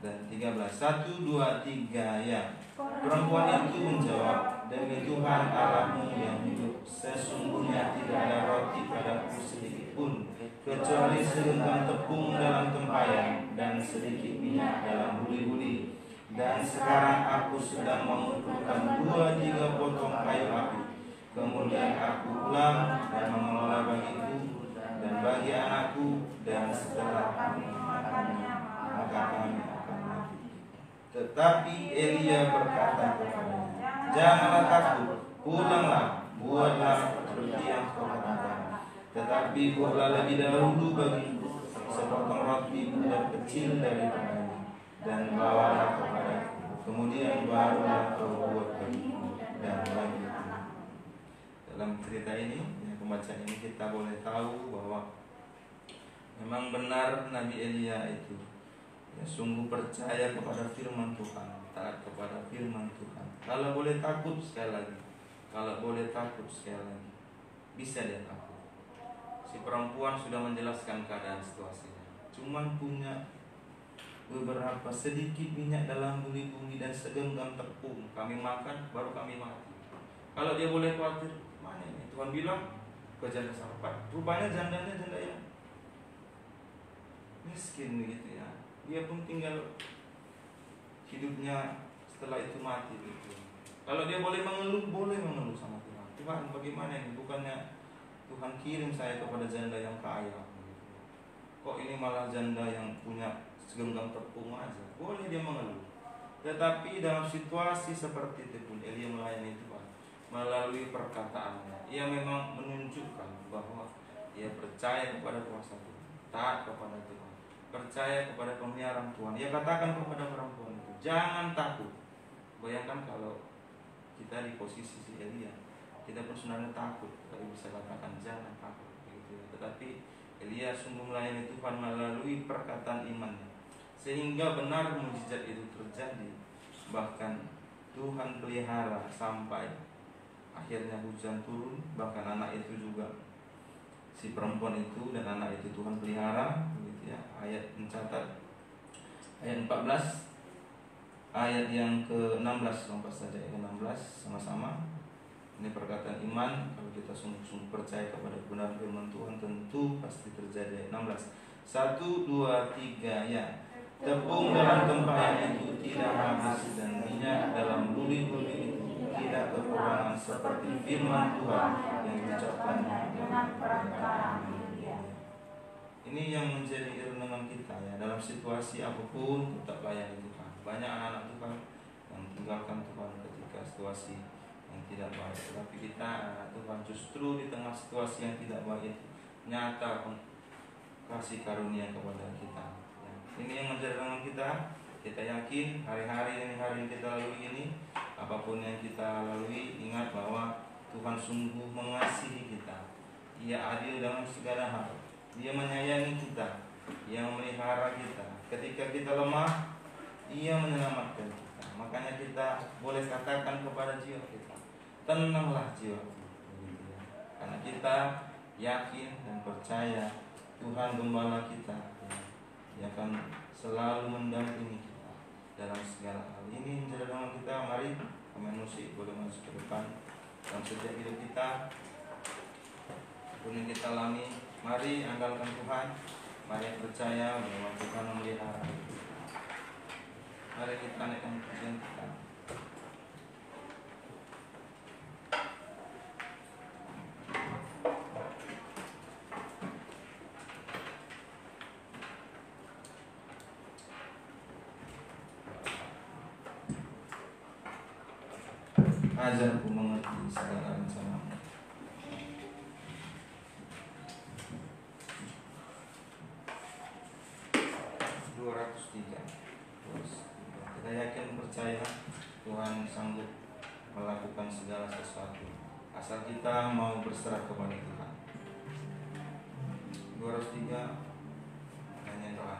dan 13. 1, 2, 3 ya. Perempuan itu menjawab, demi Tuhan Allahmu yang hidup, sesungguhnya tidak ada roti padaku sedikit pun, kecuali segenggam tepung dalam tempayan dan sedikit minyak dalam buli-buli. Dan sekarang aku sedang mengumpulkan 2-3 potong kayu api. Kemudian aku pulang dan mengelola bagiku dan bagi anakku, dan setelah kami memakannya, maka kami akan mati. Tetapi Elia berkata kepadanya, janganlah takut, pulanglah, buatlah seperti yang kau katakan. Tetapi buatlah lebih dahulu bagiku sepotong roti bulat kecil daripadanya, dan bawalah kepadaku. Kemudian barulah kau buat bagiku dan bagiku. Dalam cerita ini, pembacaan ini kita boleh tahu bahwa memang benar Nabi Elia itu sungguh percaya kepada firman Tuhan, taat kepada firman Tuhan. Kalau boleh takut sekali lagi, kalau boleh takut sekali lagi, bisa dia takut. Si perempuan sudah menjelaskan keadaan situasinya, cuman punya beberapa sedikit minyak dalam buli-buli dan segenggam tepung, kami makan baru kami mati. Kalau dia boleh khawatir, mana ini? Tuhan bilang ke janda sarpat, rupanya jandanya janda yang miskin begitu ya. Dia pun tinggal hidupnya setelah itu mati gitu. Kalau dia boleh mengeluh sama Tuhan. Tuhan bagaimana ini? Bukannya Tuhan kirim saya kepada janda yang kaya gitu. Kok ini malah janda yang punya segenggam tepung aja? Boleh dia mengeluh. Tetapi dalam situasi seperti itu pun Elia melayani Tuhan melalui perkataannya. Ia memang menunjukkan bahwa ia percaya kepada kuasa Tuhan, taat kepada Tuhan, percaya kepada pemeliharaan Tuhan. Ia katakan kepada perempuan itu, jangan takut. Bayangkan kalau kita di posisi si Elia, kita pun sebenarnya takut, tapi bisa katakan jangan takut begitu. Tetapi Elia sungguh melayani Tuhan melalui perkataan imannya, sehingga benar mukjizat itu terjadi. Bahkan Tuhan pelihara sampai akhirnya hujan turun. Bahkan anak itu juga, si perempuan itu dan anak itu Tuhan pelihara begitu ya. Ayat mencatat ayat 14, ayat yang ke-16, lompat saja ayat ke-16 sama-sama. Ini perkataan iman. Kalau kita sungguh-sungguh percaya kepada kebenaran firman Tuhan, tentu pasti terjadi. Ayat 16, 1, 2, 3 ya. Tepung dalam tempayan itu tidak habis, dan minyak dalam buli-buli itu tidak kekurangan, seperti firman Tuhan yang diucapkannya dengan perkataan. Ini yang menjadi renungan kita ya. Dalam situasi apapun tetap layani Tuhan. Banyak anak-anak Tuhan yang tinggalkan Tuhan ketika situasi yang tidak baik. Tetapi kita Tuhan justru di tengah situasi yang tidak baik nyata kasih karunia kepada kita. Ya. Ini yang menjadi renungan kita. Kita yakin hari-hari yang kita lalui ini, apapun yang kita lalui, ingat bahwa Tuhan sungguh mengasihi kita. Ia adil dalam segala hal. Dia menyayangi kita, Ia memelihara kita. Ketika kita lemah, Ia menyelamatkan kita. Makanya kita boleh katakan kepada jiwa kita, tenanglah jiwaku, karena kita yakin dan percaya Tuhan Gembala kita, Dia akan selalu mendampingi kita. dalam segala hal. Ini menjadi doa kita. Mari pemain musik boleh masuk ke depan. Dalam setiap hidup kita, apapun yang kita alami, mari andalkan Tuhan. Mari percaya bahwa Tuhan memelihara. Mari kita naikkan pujian kita. Ajarku mengerti segala rencanamu. Kita yakin percaya Tuhan sanggup melakukan segala sesuatu asal kita mau berserah kepada Tuhan. 203 nyanyian doa.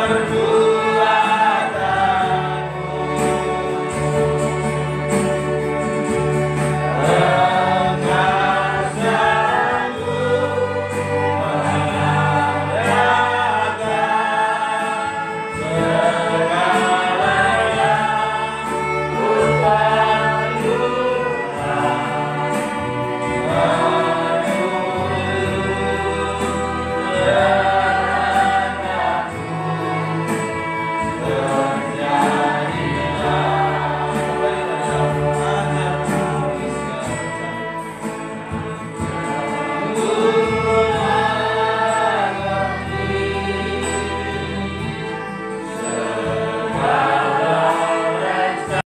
Ajarku